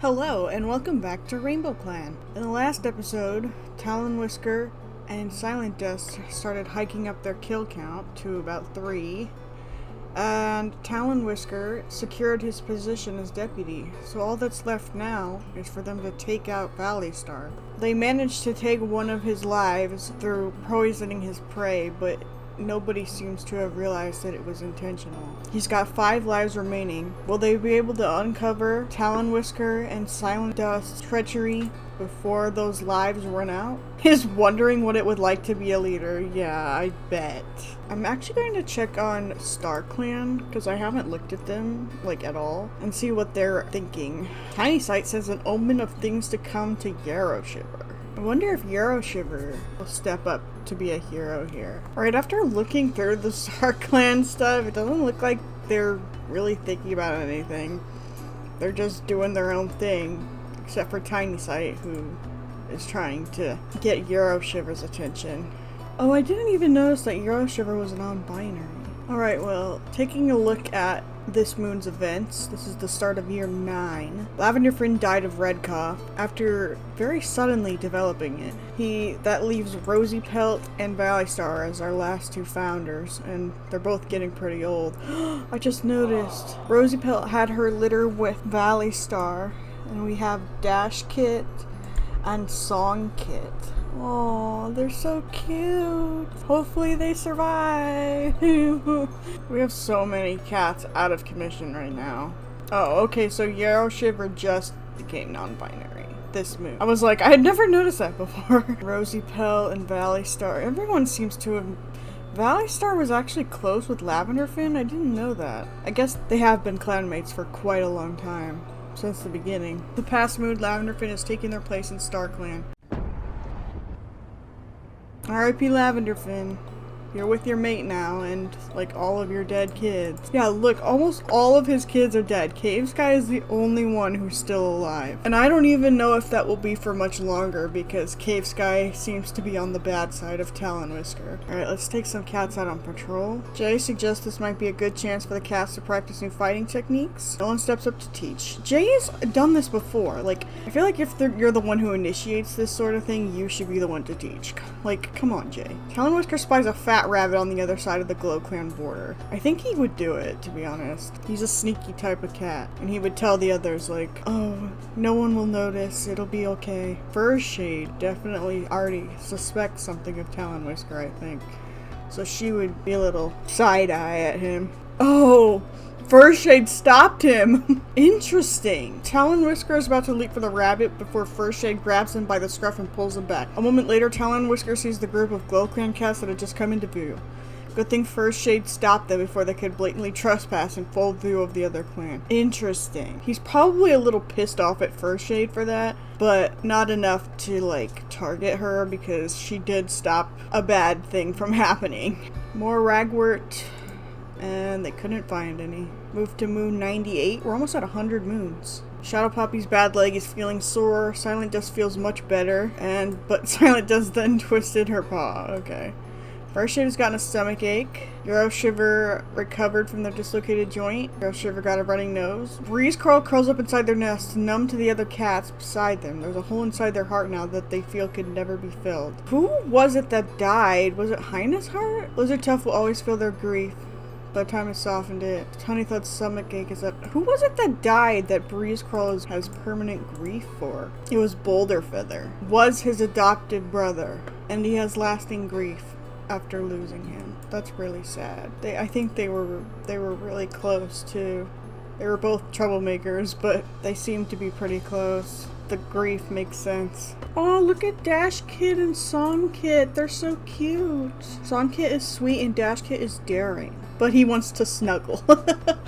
Hello, and welcome back to Rainbow Clan. In the last episode, Talon Whisker and Silent Dust started hiking up their kill count to about 3, and Talon Whisker secured his position as deputy, so all that's left now is for them to take out Valley Star. They managed to take one of his lives through poisoning his prey, but nobody seems to have realized that it was intentional. He's got 5 lives remaining. Will they be able to uncover Talon Whisker and Silent Dust's treachery before those lives run out? He's wondering what it would like to be a leader. Yeah, I bet. I'm actually going to check on Star Clan, because I haven't looked at them, at all, and see what they're thinking. Tiny Sight says an omen of things to come to Yarrow Shiver. I wonder if Yarrow Shiver will step up to be a hero here. Alright, after looking through the Star Clan stuff, it doesn't look like they're really thinking about anything. They're just doing their own thing, except for Tiny Sight, who is trying to get Yarrow Shiver's attention. Oh, I didn't even notice that Yarrow Shiver was non-binary. Alright, well, taking a look at this moon's events, this is the start of year 9. Lavender Friend died of red cough after very suddenly developing it. That leaves Rosy Pelt and Valley Star as our last 2 founders, and they're both getting pretty old. I just noticed Rosy Pelt had her litter with Valley Star, and we have Dash Kit and Song Kit. Oh, they're so cute. Hopefully they survive. We have so many cats out of commission right now. Oh, okay, so Yarrow Shiver just became non-binary this moon. I was like, I had never noticed that before. Rosy Pell and Valley Star. Everyone seems to have... Valley Star was actually close with Lavender Fin? I didn't know that. I guess they have been clanmates for quite a long time. Since the beginning. The past moon, Lavender Fin is taking their place in Star Clan. R.I.P. Lavender Fin. You're with your mate now, and, all of your dead kids. Yeah, look, almost all of his kids are dead. Cave Sky is the only one who's still alive. And I don't even know if that will be for much longer, because Cave Sky seems to be on the bad side of Talon Whisker. Alright, let's take some cats out on patrol. Jay suggests this might be a good chance for the cats to practice new fighting techniques. No one steps up to teach. Jay has done this before. I feel like if you're the one who initiates this sort of thing, you should be the one to teach. Come on, Jay. Talon Whisker spies a fat rabbit on the other side of the Glow Clan border. I think he would do it, to be honest. He's a sneaky type of cat. And he would tell the others, oh, no one will notice, it'll be okay. Fur Shade definitely already suspects something of Talon Whisker, I think. So she would be a little side-eye at him. Oh! Fur Shade stopped him! Interesting. Talon Whisker is about to leap for the rabbit before Fur Shade grabs him by the scruff and pulls him back. A moment later, Talon Whisker sees the group of Glow Clan cats that had just come into view. Good thing Fur Shade stopped them before they could blatantly trespass in full view of the other clan. Interesting. He's probably a little pissed off at Fur Shade for that, but not enough to, target her because she did stop a bad thing from happening. More ragwort. And they couldn't find any. Moved to moon 98. We're almost at 100 moons. Shadow Poppy's bad leg is feeling sore. Silent Dust feels much better. But Silent Dust then twisted her paw. Okay. Fur Shade has gotten a stomach ache. Yarrow Shiver recovered from their dislocated joint. Yarrow Shiver got a running nose. Breeze Crawl curls up inside their nest, numb to the other cats beside them. There's a hole inside their heart now that they feel could never be filled. Who was it that died? Was it Highness Heart? Lizard Tuff will always feel their grief. By the time it softened it. Tiny Thud's stomach ache is up. Who was it that died that Breeze Crawl has permanent grief for? It was Boulder Feather. Was his adopted brother. And he has lasting grief after losing him. That's really sad. I think they were really close too. They were both troublemakers, but they seemed to be pretty close. The grief makes sense. Oh, look at Dash Kit and Song Kit. They're so cute. Song Kit is sweet and Dash Kit is daring. But he wants to snuggle.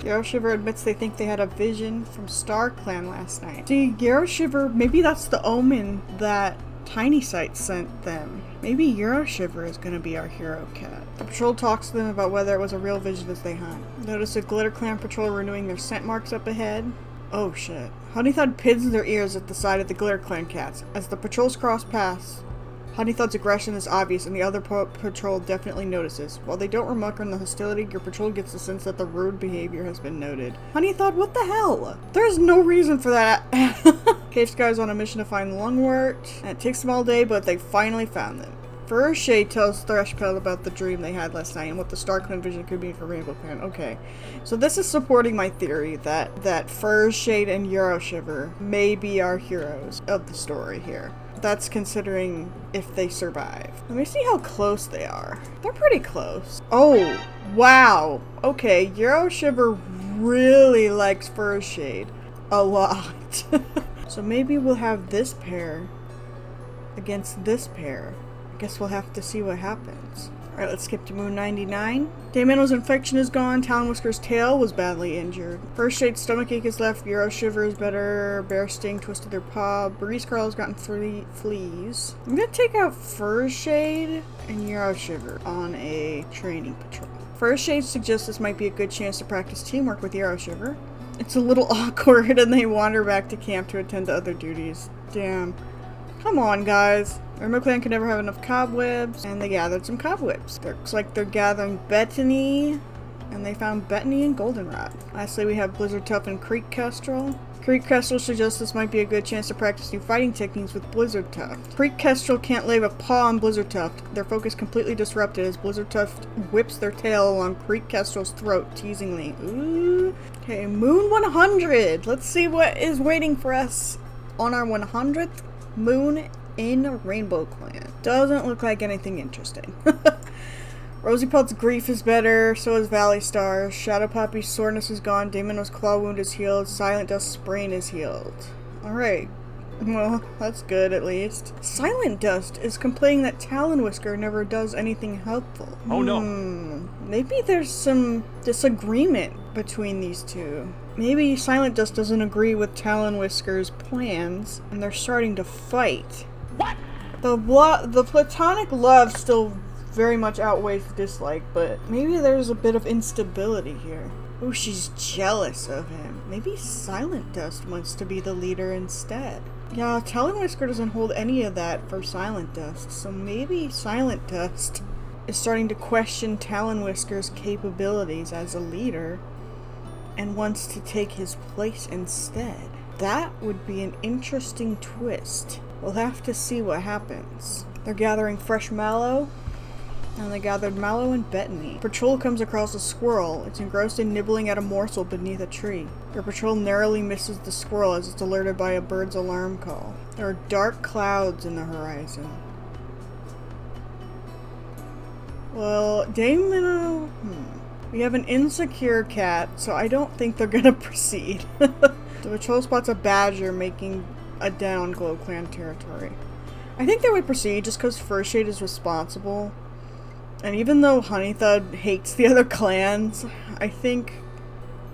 Yarrow Shiver admits they think they had a vision from Star Clan last night. See, Yarrow Shiver, maybe that's the omen that Tiny Sight sent them. Maybe Yarrow Shiver is going to be our hero cat. The patrol talks to them about whether it was a real vision as they hunt. Notice a Glitter Clan patrol renewing their scent marks up ahead. Oh shit. Honeythud pins their ears at the side of the Glitter Clan cats. As the patrols cross paths, Honeythud's aggression is obvious, and the other patrol definitely notices. While they don't remark on the hostility, your patrol gets the sense that the rude behavior has been noted. Honeythud, what the hell? There's no reason for that. Cave Sky's on a mission to find Lungwort, and it takes them all day, but they finally found them. First Shade tells Threshpelt about the dream they had last night and what the Starkland vision could mean for Rainbow Clan. Okay, so this is supporting my theory that First Shade and Euroshiver may be our heroes of the story here. That's considering if they survive. Let me see how close they are. They're pretty close. Oh, wow. Okay, Euroshiver really likes First Shade a lot. So maybe we'll have this pair against this pair. I guess we'll have to see what happens. Alright, let's skip to Moon 99. Daymano's infection is gone. Talonwhisker's tail was badly injured. First Shade's stomachache is left. Euroshiver is better. Bear Sting twisted their paw. Breeze Crawl's gotten 3 fleas. I'm gonna take out First Shade and Euroshiver on a training patrol. First Shade suggests this might be a good chance to practice teamwork with Euroshiver. It's a little awkward and they wander back to camp to attend to other duties. Damn. Come on, guys. Rainbow Clan could never have enough cobwebs, and they gathered some cobwebs. Looks like they're gathering Betony, and they found Betony and Goldenrod. Lastly, we have Blizzard Tuft and Creek Kestrel. Creek Kestrel suggests this might be a good chance to practice new fighting techniques with Blizzard Tuft. Creek Kestrel can't lay a paw on Blizzard Tuft. Their focus completely disrupted as Blizzard Tuft whips their tail along Creek Kestrel's throat teasingly. Ooh. Okay, Moon 100. Let's see what is waiting for us on our 100th moon in Rainbow Clan. Doesn't look like anything interesting. Rosy Pelt's grief is better, so is Valley Star's. Shadow Poppy's soreness is gone. Daemono's claw wound is healed. Silent Dust's sprain is healed. Alright. Well, that's good at least. Silent Dust is complaining that Talonwhisker never does anything helpful. Oh no. Maybe there's some disagreement between these two. Maybe Silent Dust doesn't agree with Talonwhisker's plans, and they're starting to fight. What? The platonic love still very much outweighs the dislike, but maybe there's a bit of instability here. Ooh, she's jealous of him. Maybe Silent Dust wants to be the leader instead. Yeah, Talonwhisker doesn't hold any of that for Silent Dust, so maybe Silent Dust is starting to question Talonwhisker's capabilities as a leader and wants to take his place instead. That would be an interesting twist. We'll have to see what happens. They're gathering fresh mallow, and they gathered mallow and betony. Patrol comes across a squirrel. It's engrossed in nibbling at a morsel beneath a tree. Your patrol narrowly misses the squirrel as it's alerted by a bird's alarm call. There are dark clouds in the horizon. Well, Daymano... We have an insecure cat, so I don't think they're gonna proceed. The patrol spots a badger making a den on Glow Clan territory. I think they would proceed just because First Shade is responsible. And even though Honeythud hates the other clans, I think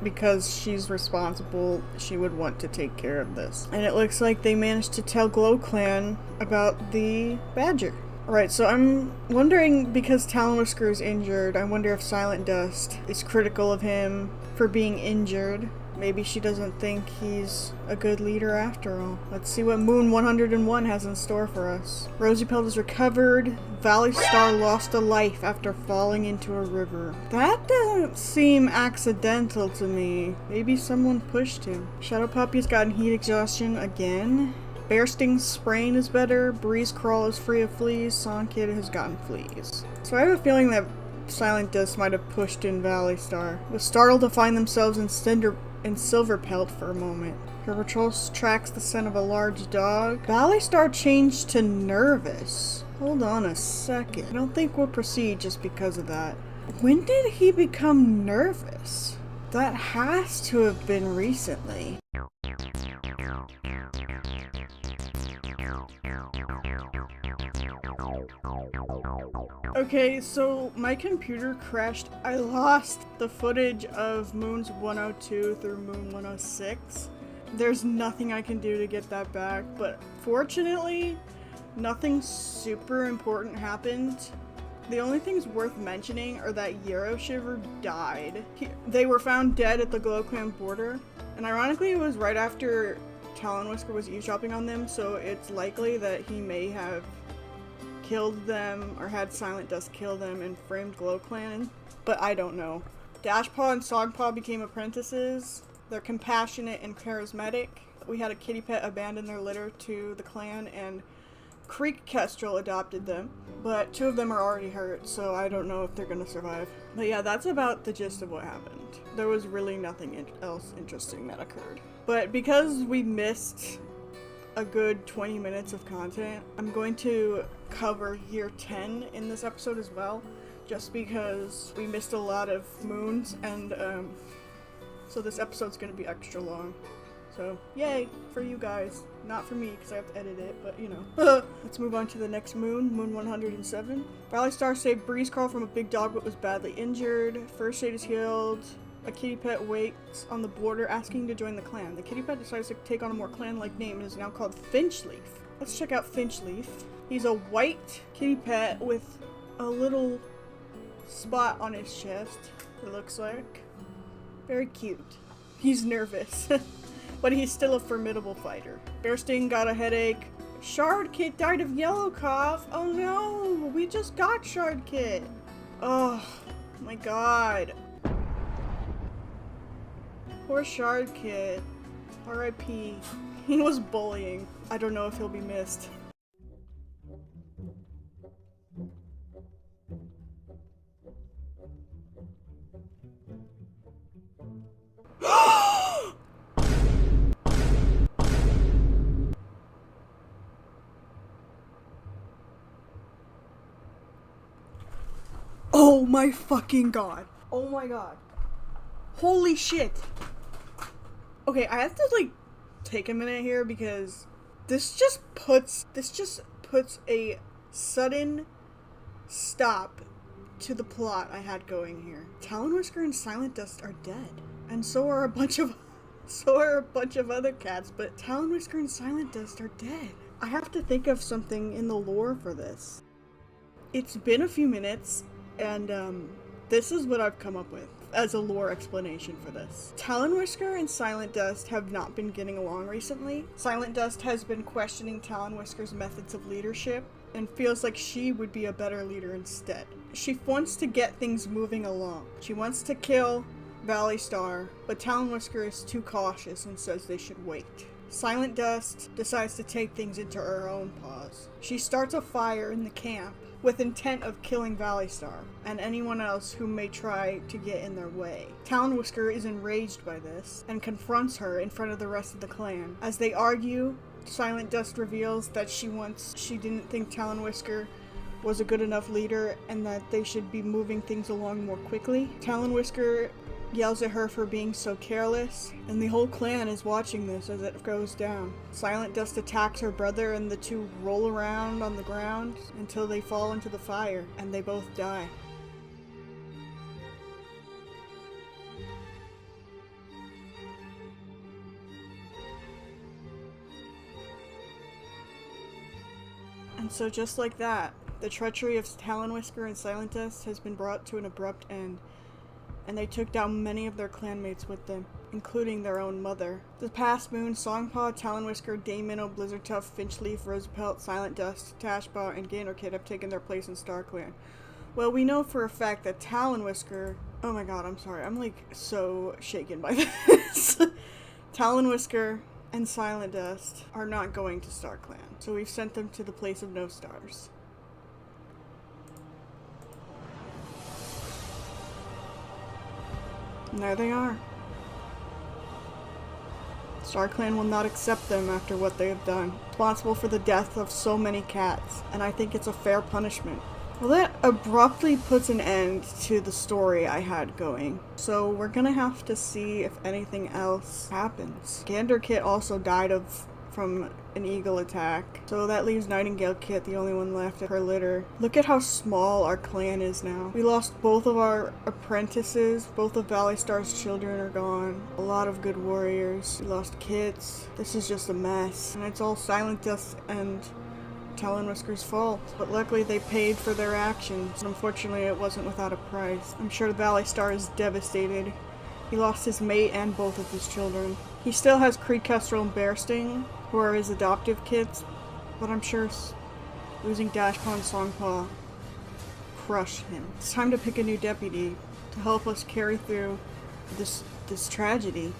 because she's responsible, she would want to take care of this. And it looks like they managed to tell Glow Clan about the badger. Alright, so I'm wondering, because Talonwhisker is injured, I wonder if Silent Dust is critical of him for being injured. Maybe she doesn't think he's a good leader after all. Let's see what Moon 101 has in store for us. Rosy Pelt is recovered. Valley Star lost a life after falling into a river. That doesn't seem accidental to me. Maybe someone pushed him. Shadow Puppy's gotten heat exhaustion again. Bear Sting's sprain is better. Breeze Crawl is free of fleas. Song Kid has gotten fleas. So I have a feeling that Silent Dust might have pushed in Valley Star. Was startled to find themselves in Silver Pelt for a moment. Your patrol tracks the scent of a large dog. Valley Star changed to nervous. Hold on a second. I don't think we'll proceed just because of that. When did he become nervous? That has to have been recently. Okay, so my computer crashed. I lost the footage of Moons 102 through Moon 106. There's nothing I can do to get that back, but fortunately, nothing super important happened. The only things worth mentioning are that Euroshiver died. They were found dead at the Glow Clan border, and ironically it was right after Talonwhisker was eavesdropping on them, so it's likely that he may have killed them or had Silent Dust kill them and framed Glow Clan, but I don't know. Dashpaw and Sogpaw became apprentices. They're compassionate and charismatic. we had a kitty pet abandon their litter to the clan, and Creek Kestrel adopted them, but 2 of them are already hurt, so I don't know if they're gonna survive. But yeah, that's about the gist of what happened. There was really nothing else interesting that occurred. But because we missed a good 20 minutes of content, I'm going to cover year 10 in this episode as well, just because we missed a lot of moons, and so this episode's gonna be extra long. So, yay for you guys. Not for me, because I have to edit it, but you know. Let's move on to the next moon, moon 107. Valley Star saved Breeze Crawl from a big dog but was badly injured. First aid is healed. A kitty pet waits on the border asking to join the clan. The kitty pet decides to take on a more clan-like name and is now called Finchleaf. Let's check out Finchleaf. He's a white kitty pet with a little spot on his chest, it looks like. Very cute. He's nervous. But he's still a formidable fighter. Bearsting got a headache. Shard Kit died of yellow cough. Oh no, we just got Shard Kit. Oh my god. Poor Shard Kit. R.I.P. He was bullying. I don't know if he'll be missed. Oh my fucking god. Oh my god. Holy shit. Okay, I have to like take a minute here because this just puts a sudden stop to the plot I had going here. Talon Whisker and Silent Dust are dead. And so are a bunch of other cats, but Talon Whisker and Silent Dust are dead. I have to think of something in the lore for this. It's been a few minutes, and this is what I've come up with as a lore explanation for this. Talon Whisker and Silent Dust have not been getting along recently. Silent Dust has been questioning Talon Whisker's methods of leadership and feels like she would be a better leader instead. She wants to get things moving along. She wants to kill Valley Star, but Talon Whisker is too cautious and says they should wait. Silent Dust decides to take things into her own paws. She starts a fire in the camp with intent of killing Valley Star and anyone else who may try to get in their way. Talon Whisker is enraged by this and confronts her in front of the rest of the clan. As they argue, Silent Dust reveals that she didn't think Talon Whisker was a good enough leader and that they should be moving things along more quickly. Talon Whisker yells at her for being so careless, and the whole clan is watching this as it goes down. Silent Dust attacks her brother, and the two roll around on the ground until they fall into the fire, and they both die. And so just like that, the treachery of Talon Whisker and Silent Dust has been brought to an abrupt end, and they took down many of their clanmates with them, including their own mother. The past moon, Songpaw, Talon Whisker, Dayminnow, Blizzardtuff, Finchleaf, Rosepelt, Silent Dust, Tashpaw, and Gainerkid have taken their place in StarClan. Well, we know for a fact that Talon Whisker... Oh my god, I'm sorry. I'm like so shaken by this. Talon Whisker and Silent Dust are not going to StarClan, so we've sent them to the place of no stars. And there they are. StarClan will not accept them after what they have done. Responsible for the death of so many cats, and I think it's a fair punishment. Well, that abruptly puts an end to the story I had going. So we're gonna have to see if anything else happens. Gander Kit also died from an eagle attack, so that leaves Nightingale Kit the only one left of her litter. Look at how small our clan is now. We lost both of our apprentices, both of Valley Star's children are gone, a lot of good warriors, we lost Kits. This is just a mess, and it's all Silent Dust and Talon Whisker's fault, but luckily they paid for their actions. Unfortunately, it wasn't without a price. I'm sure Valley Star is devastated. He lost his mate and both of his children. He still has Creek Kestrel and Bearsting, who are his adoptive kids, but I'm sure losing Dashpaw and Songpaw crushed him. It's time to pick a new deputy to help us carry through this tragedy.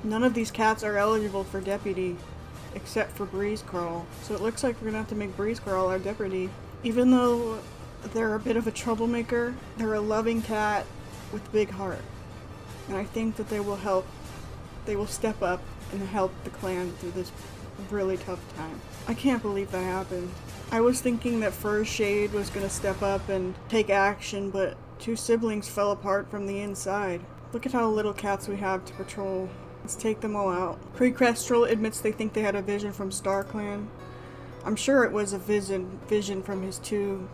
None of these cats are eligible for deputy, except for Breeze Crawl. So it looks like we're gonna have to make Breeze Crawl our deputy. Even though they're a bit of a troublemaker, they're a loving cat with a big heart. And I think that they will step up and help the clan through this really tough time. I can't believe that happened. I was thinking that Fur Shade was gonna step up and take action, but two siblings fell apart from the inside. Look at how little cats we have to patrol. Let's take them all out. Pre-Kestrel admits they think they had a vision from StarClan. I'm sure it was a vision from his two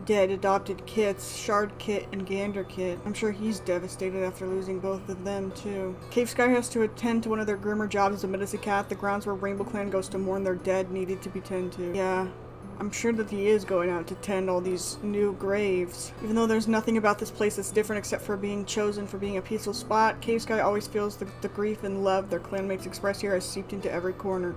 dead adopted kits, Shard Kit and Gander Kit. I'm sure he's devastated after losing both of them too. Cave Sky has to attend to one of their grimmer jobs as a medicine cat. The grounds where Rainbow Clan goes to mourn their dead needed to be tended to. Yeah, I'm sure that he is going out to tend all these new graves. Even though there's nothing about this place that's different except for being chosen for being a peaceful spot, Cave Sky always feels the grief and love their clanmates express here has seeped into every corner.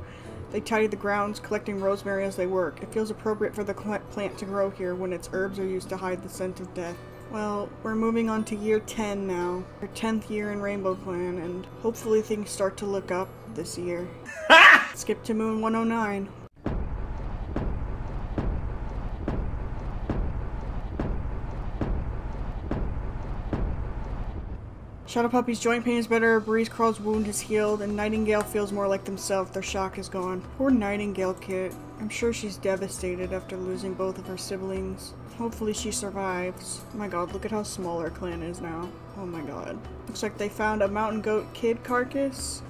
They tidy the grounds, collecting rosemary as they work. It feels appropriate for the plant to grow here when its herbs are used to hide the scent of death. Well, we're moving on to year 10 now. Our 10th year in Rainbow Clan, and hopefully things start to look up this year. Skip to Moon 109. Shadow Puppy's joint pain is better, Breeze Crawl's wound is healed, and Nightingale feels more like themselves. Their shock is gone. Poor Nightingale Kit. I'm sure she's devastated after losing both of her siblings. Hopefully she survives. Oh my god, look at how small our clan is now. Oh my god. Looks like they found a mountain goat kid carcass,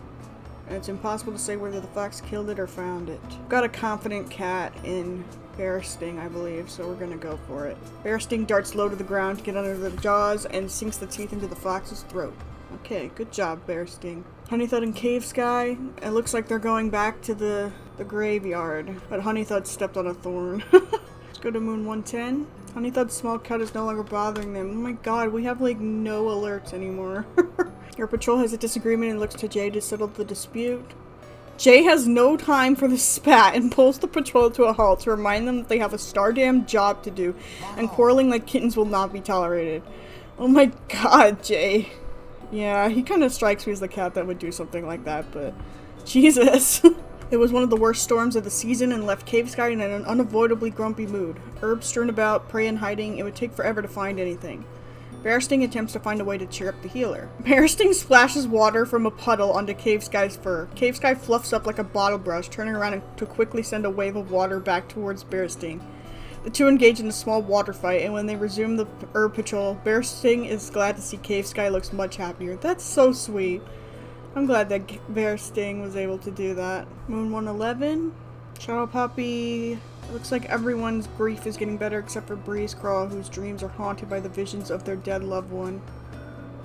and it's impossible to say whether the fox killed it or found it. Got a confident cat in Bear Sting, I believe, so we're gonna go for it. Bear Sting darts low to the ground to get under the jaws and sinks the teeth into the fox's throat. Okay, good job, Bear Sting. Honeythud and Cave Sky, it looks like they're going back to the graveyard, but Honeythud stepped on a thorn. Let's go to Moon 110. Honeythud's small cut is no longer bothering them. Oh my god, we have like no alerts anymore. Your patrol has a disagreement and looks to Jay to settle the dispute. Jay has no time for the spat and pulls the patrol to a halt to remind them that they have a stardamn job to do, and quarreling like kittens will not be tolerated. Oh my god, Jay. Yeah, he kind of strikes me as the cat that would do something like that, but Jesus. It was one of the worst storms of the season and left Cave Sky in an unavoidably grumpy mood. Herbs strewn about, prey in hiding, it would take forever to find anything. Bear Sting attempts to find a way to cheer up the healer. Bear Sting splashes water from a puddle onto Cave Sky's fur. Cave Sky fluffs up like a bottle brush, turning around to quickly send a wave of water back towards Bear Sting. The two engage in a small water fight, and when they resume the herb patrol, Bear Sting is glad to see Cave Sky looks much happier. That's so sweet. I'm glad that Bear Sting was able to do that. Moon 111. Shadow Puppy. It looks like everyone's grief is getting better except for Breeze Crawl, whose dreams are haunted by the visions of their dead loved one.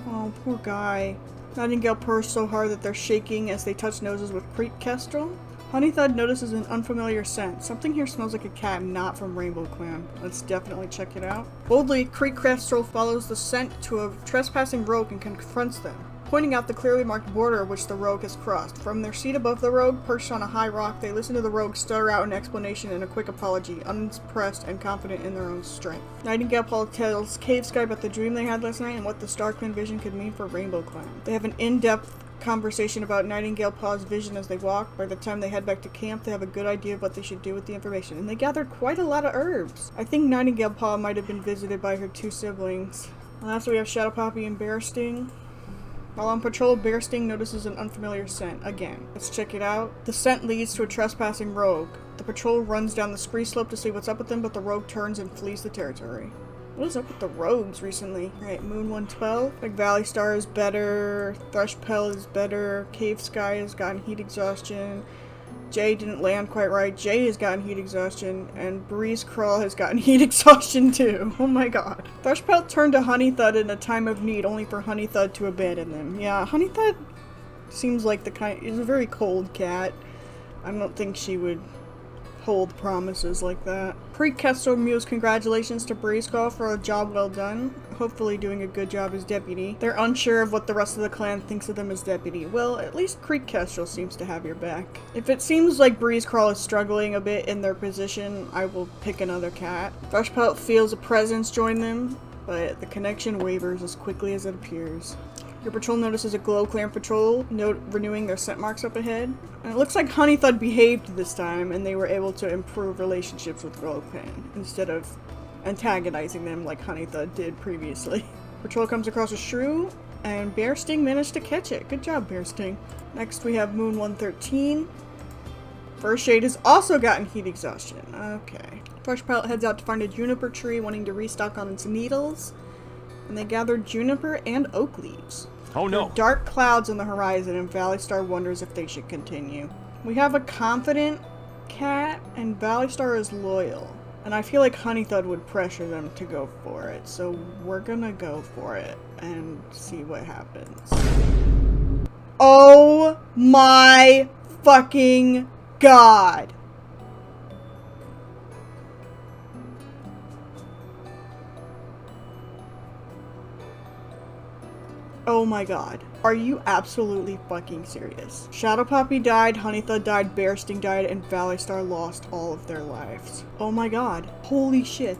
Oh, poor guy. Nightingale purrs so hard that they're shaking as they touch noses with Pre-Kestrel. Honeythud notices an unfamiliar scent. Something here smells like a cat, not from Rainbow Clan. Let's definitely check it out. Boldly, Pre-Kestrel follows the scent to a trespassing rogue and confronts them, pointing out the clearly marked border which the rogue has crossed. From their seat above the rogue, perched on a high rock, they listen to the rogue stutter out an explanation and a quick apology, unimpressed and confident in their own strength. Nightingale tells Cave Sky about the dream they had last night and what the StarClan vision could mean for Rainbow Clan. They have an in-depth conversation about Nightingale Paw's vision as they walk. By the time they head back to camp, they have a good idea of what they should do with the information, and they gathered quite a lot of herbs. I think Nightingale Paw might have been visited by her two siblings. Last we have Shadow Puppy and Bear Sting. While on patrol, Bear Sting notices an unfamiliar scent. Again, let's check it out. The scent leads to a trespassing rogue. The patrol runs down the scree slope to see what's up with them, but the rogue turns and flees the territory. What is up with the rogues recently? Alright, Moon 112. Like Valley Star is better. Thrushpell is better. Cave Sky has gotten heat exhaustion. Jay didn't land quite right. Jay has gotten heat exhaustion, and Breeze Crawl has gotten heat exhaustion too. Oh my god. Thrushpelt turned to Honeythud in a time of need, only for Honeythud to abandon them. Yeah, Honeythud seems like the kind. Is a very cold cat. I don't think she would hold promises like that. Pre-Kestrel mews congratulations to Breeze Crawl for a job well done. Hopefully doing a good job as deputy. They're unsure of what the rest of the clan thinks of them as deputy. Well, at least Pre-Kestrel seems to have your back. If it seems like Breeze Crawl is struggling a bit in their position, I will pick another cat. Thrushpelt feels a presence join them, but the connection wavers as quickly as it appears. Your patrol notices a glow clan patrol, renewing their scent marks up ahead. And it looks like Honeythud behaved this time, and they were able to improve relationships with Glow Clan, instead of antagonizing them like Honeythud did previously. Patrol comes across a shrew, and Bear Sting managed to catch it. Good job, Bear Sting. Next we have Moon 113. First Shade has also gotten heat exhaustion. Okay. Fresh Pilot heads out to find a juniper tree, wanting to restock on its needles. And they gathered juniper and oak leaves. Oh no! There are dark clouds on the horizon, and Valley Star wonders if they should continue. We have a confident cat, and Valley Star is loyal. And I feel like Honeythud would pressure them to go for it, so we're gonna go for it and see what happens. Oh my fucking god! Oh my god. Are you absolutely fucking serious? Shadow Poppy died, Honeythud died, Bear Sting died, and Valley Star lost all of their lives. Oh my god. Holy shit.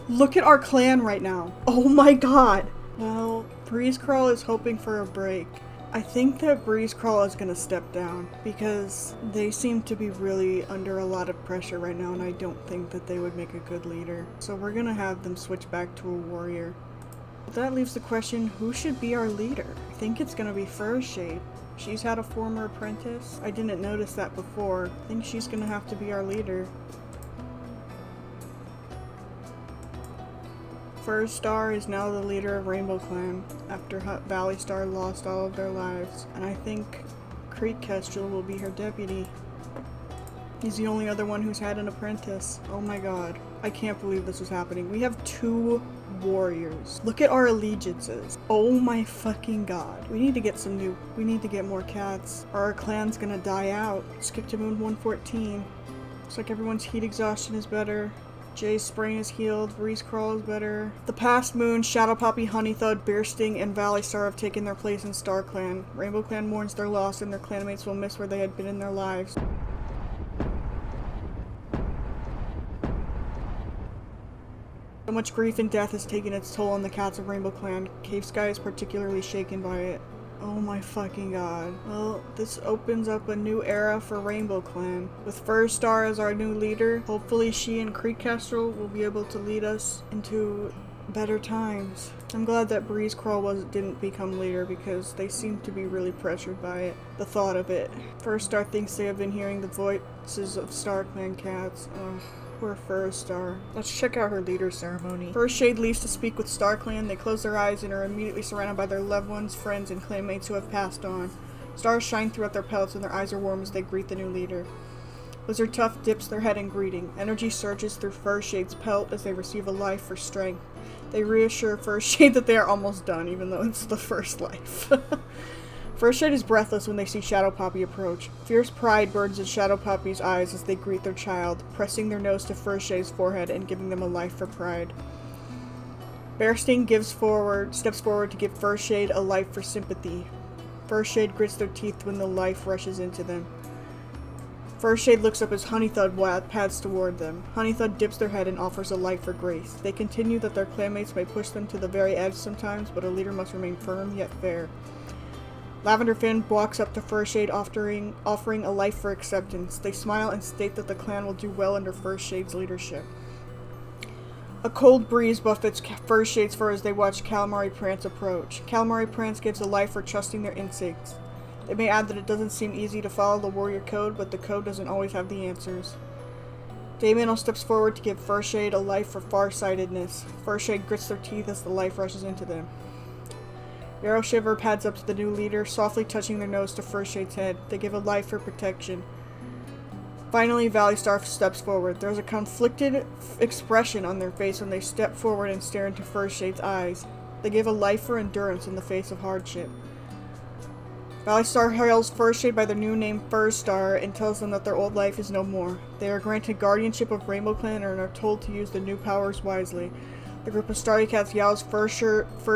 Look at our clan right now. Oh my god. Well, Breeze Crawl is hoping for a break. I think that Breeze Crawl is gonna step down because they seem to be really under a lot of pressure right now, and I don't think that they would make a good leader. So we're gonna have them switch back to a warrior. That leaves the question, who should be our leader? I think it's gonna be First Shade. She's had a former apprentice. I didn't notice that before. I think she's gonna have to be our leader. First Star is now the leader of Rainbow Clan after Valley Star lost all of their lives. And I think Creek Kestrel will be her deputy. He's the only other one who's had an apprentice. Oh my god. I can't believe this is happening. We have 2 warriors. Look at our allegiances. Oh my fucking god. We need to get more cats, or our clan's gonna die out. Skip to Moon 114. Looks like everyone's heat exhaustion is better. Jay's sprain is healed. Breeze Crawl is better. The past moon, Shadow Poppy, Honeythud, Bear Sting, and Valley Star have taken their place in Star Clan. Rainbow Clan mourns their loss, and their clanmates will miss where they had been in their lives. So much grief and death has taken its toll on the cats of Rainbow Clan. Cave Sky is particularly shaken by it. Oh my fucking god. Well, this opens up a new era for Rainbow Clan. With First Star as our new leader, hopefully she and Creek Kestrel will be able to lead us into better times. I'm glad that Breeze Crawl didn't become leader because they seem to be really pressured by it. The thought of it. First Star thinks they have been hearing the voices of Star Clan cats. Ugh. Poor First Star. Let's check out her leader ceremony. First Shade leaves to speak with Star Clan. They close their eyes and are immediately surrounded by their loved ones, friends, and clanmates who have passed on. Stars shine throughout their pelts and their eyes are warm as they greet the new leader. Lizard Tuft dips their head in greeting. Energy surges through First Shade's pelt as they receive a life for strength. They reassure First Shade that they are almost done, even though it's the first life. First Shade is breathless when they see Shadow Poppy approach. Fierce pride burns in Shadow Poppy's eyes as they greet their child, pressing their nose to First Shade's forehead and giving them a life for pride. Bear Sting steps forward to give First Shade a life for sympathy. First Shade grits their teeth when the life rushes into them. First Shade looks up as Honeythud pads toward them. Honeythud dips their head and offers a life for grace. They continue that their clanmates may push them to the very edge sometimes, but a leader must remain firm yet fair. Lavender Fin walks up to First Shade offering a life for acceptance. They smile and state that the clan will do well under First Shade's leadership. A cold breeze buffets First Shade's fur as they watch Calamari Prance approach. Calamari Prance gives a life for trusting their instincts. They may add that it doesn't seem easy to follow the warrior code, but the code doesn't always have the answers. Daymano steps forward to give First Shade a life for farsightedness. First Shade grits their teeth as the life rushes into them. Yarrow Shiver pads up to the new leader, softly touching their nose to First Shade's head. They give a life for protection. Finally, Valley Star steps forward. There's a conflicted expression on their face when they step forward and stare into First Shade's eyes. They give a life for endurance in the face of hardship. Valley Star hails First Shade by their new name First Star and tells them that their old life is no more. They are granted guardianship of Rainbow Clan and are told to use the new powers wisely. The group of Starry Cats yells First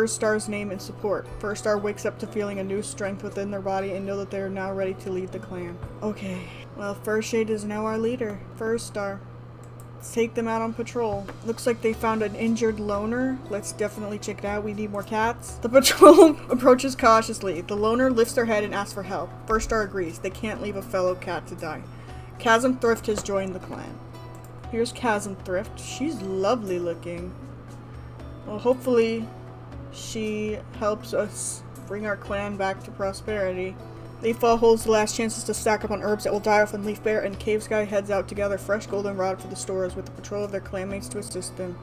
Star's name in support. First Star wakes up to feeling a new strength within their body and know that they are now ready to lead the clan. Okay, well, First Shade is now our leader. First Star. Let's take them out on patrol. Looks like they found an injured loner. Let's definitely check it out. We need more cats. The patrol approaches cautiously. The loner lifts their head and asks for help. First Star agrees. They can't leave a fellow cat to die. Chasm Thrift has joined the clan. Here's Chasm Thrift. She's lovely looking. Well, hopefully she helps us bring our clan back to prosperity. Leafball holds the last chances to stack up on herbs that will die off when Leaf Bear and Cave Sky heads out to gather fresh goldenrod for the stores with the patrol of their clanmates to assist them.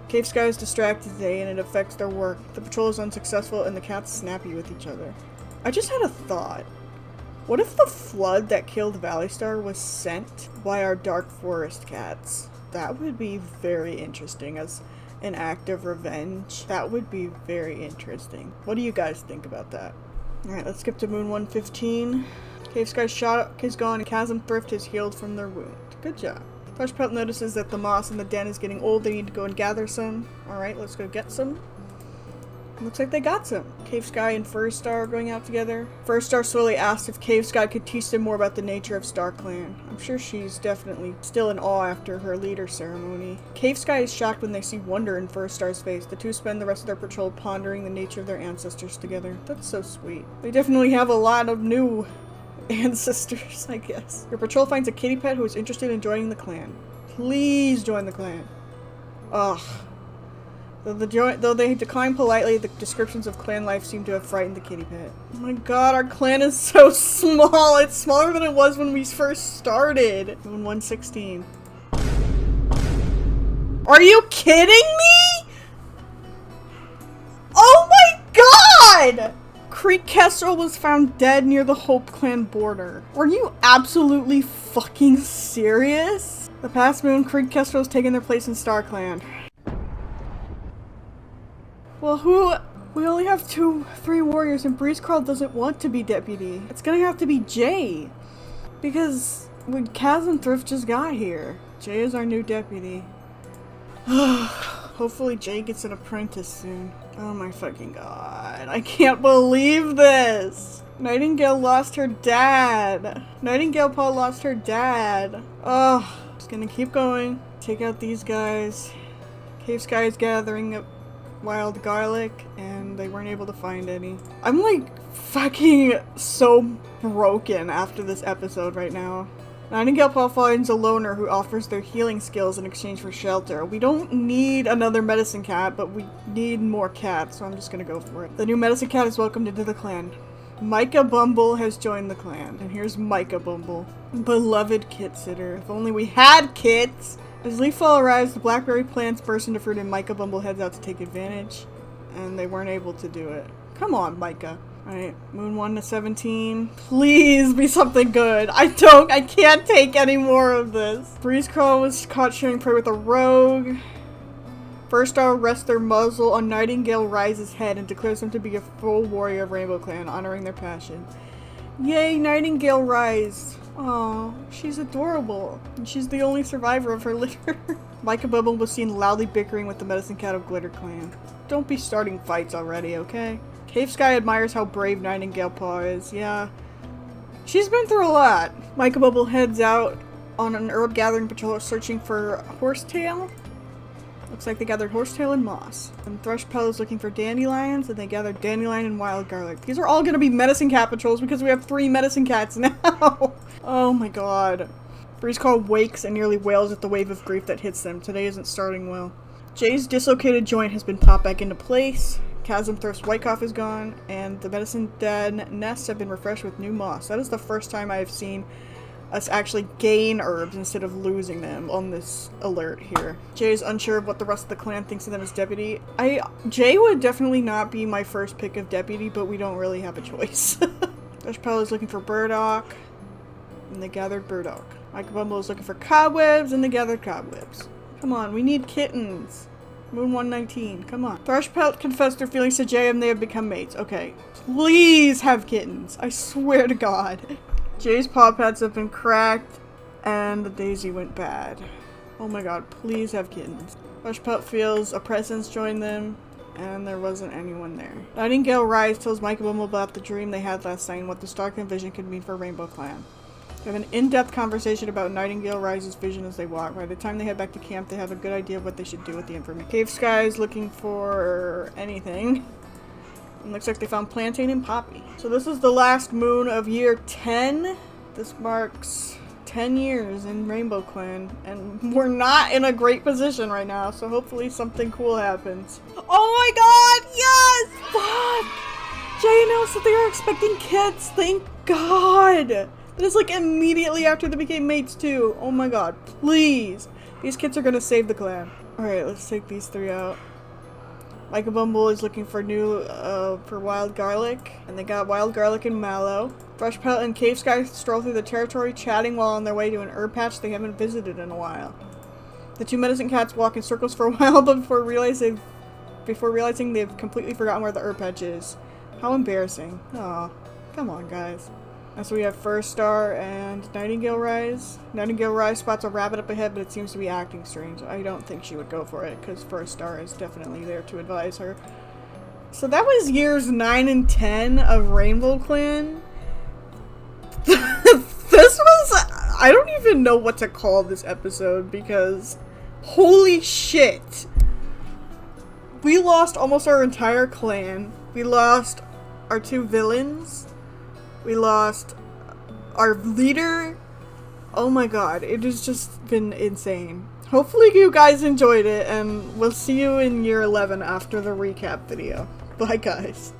Cave Sky is distracted today and it affects their work. The patrol is unsuccessful and the cats snappy with each other. I just had a thought. What if the flood that killed Valley Star was sent by our Dark Forest cats? That would be very interesting as an act of revenge. That would be very interesting. What do you guys think about that? Alright, let's skip to Moon 115. Cave Sky's shock is gone and Chasm Thrift has healed from their wound. Good job. Fleshpelt notices that the moss in the den is getting old. They need to go and gather some. Alright, let's go get some. Looks like they got some. Cave Sky and First Star are going out together. First Star slowly asked if Cave Sky could teach them more about the nature of Star Clan. I'm sure she's definitely still in awe after her leader ceremony. Cave Sky is shocked when they see wonder in First Star's face. The two spend the rest of their patrol pondering the nature of their ancestors together. That's so sweet. They definitely have a lot of new ancestors, I guess. Your patrol finds a kitty pet who is interested in joining the clan. Please join the clan. Ugh. Though they decline politely, the descriptions of clan life seem to have frightened the kitty pet. Oh my god, our clan is so small! It's smaller than it was when we first started! Moon 116. Are you kidding me?! Oh my god! Creek Kestrel was found dead near the Hope Clan border. Are you absolutely fucking serious? The past moon, Creek Kestrel has taken their place in Star Clan. Well, we only have 3 warriors and Breeze Crawl doesn't want to be deputy. It's gonna have to be Jay. Because when Chasm Thrift just got here. Jay is our new deputy. Hopefully Jay gets an apprentice soon. Oh my fucking god. I can't believe this! Nightingale lost her dad. Nightingale Paw lost her dad. Oh, just gonna keep going. Take out these guys. Cave Sky is gathering up wild garlic and they weren't able to find any. I'm like fucking so broken after this episode right now. Nightingale Paw finds a loner who offers their healing skills in exchange for shelter. We don't need another medicine cat, but we need more cats, so I'm just gonna go for it. The new medicine cat is welcomed into the clan. Micah Bumble has joined the clan. And here's Micah Bumble. Beloved kit sitter. If only we had kits! As Leafball arrives, the blackberry plants burst into fruit and Micah Bumble heads out to take advantage. And they weren't able to do it. Come on, Micah. Alright, Moon 1 to 17. Please be something good. I can't take any more of this. Breeze Crawl was caught sharing prey with a rogue. First Star rests their muzzle on Nightingale Rise's head and declares him to be a full warrior of Rainbow Clan, honoring their passion. Yay, Nightingale Rise! Aw, she's adorable. And she's the only survivor of her litter. Micah Bubble was seen loudly bickering with the medicine cat of Glitter Clan. Don't be starting fights already, okay? Cave Sky admires how brave Nightingale Paw is. Yeah. She's been through a lot. Micah Bubble heads out on an herb gathering patrol searching for horsetail. Looks like they gathered horsetail and moss. And Thrushpell is looking for dandelions, and they gathered dandelion and wild garlic. These are all gonna be medicine cat patrols because we have 3 medicine cats now. Oh my god. Breeze Call wakes and nearly wails at the wave of grief that hits them. Today isn't starting well. Jay's dislocated joint has been popped back into place. Chasm Thrift's white cough is gone, and the medicine den nests have been refreshed with new moss. That is the first time I've seen us actually gain herbs instead of losing them on this alert here. Jay is unsure of what the rest of the clan thinks of them as deputy. Jay would definitely not be my first pick of deputy, but we don't really have a choice. Thrushpell is looking for burdock, and they gathered burdock. Micah Bumble is looking for cobwebs, and they gathered cobwebs. Come on, we need kittens. Moon 119, come on. Thrushpelt confessed their feelings to Jay and they have become mates. Okay, please have kittens. I swear to God. Jay's paw pads have been cracked and the daisy went bad. Oh my god, please have kittens. Thrushpelt feels a presence join them and there wasn't anyone there. Nightingale Rise tells Micah Bumble about the dream they had last night and what the Stark vision could mean for Rainbow Clan. We have an in-depth conversation about Nightingale Rise's vision as they walk. By the time they head back to camp, they have a good idea of what they should do with the information. Cave Sky is looking for anything. It looks like they found plantain and poppy. So this is the last moon of year 10. This marks 10 years in Rainbow Clan, and we're not in a great position right now, so hopefully something cool happens. Oh my god, yes! Fuck! Jay announced that they are expecting kids, thank god! That is like immediately after they became mates too. Oh my god, please! These kids are gonna save the clan. Alright, let's take these 3 out. Micah Bumble is looking for for wild garlic, and they got wild garlic and mallow. Brush Pelt and Cave Sky stroll through the territory, chatting while on their way to an herb patch they haven't visited in a while. The 2 medicine cats walk in circles for a while before realizing they've completely forgotten where the herb patch is. How embarrassing. Aw, come on guys. And so we have First Star and Nightingale Rise. Nightingale Rise spots a rabbit up ahead, but it seems to be acting strange. I don't think she would go for it, because First Star is definitely there to advise her. So that was years 9 and 10 of Rainbow Clan. This was... I don't even know what to call this episode, because... Holy shit! We lost almost our entire clan. We lost our 2 villains. We lost our leader. Oh my god, it has just been insane. Hopefully you guys enjoyed it, and we'll see you in year 11 after the recap video. Bye guys.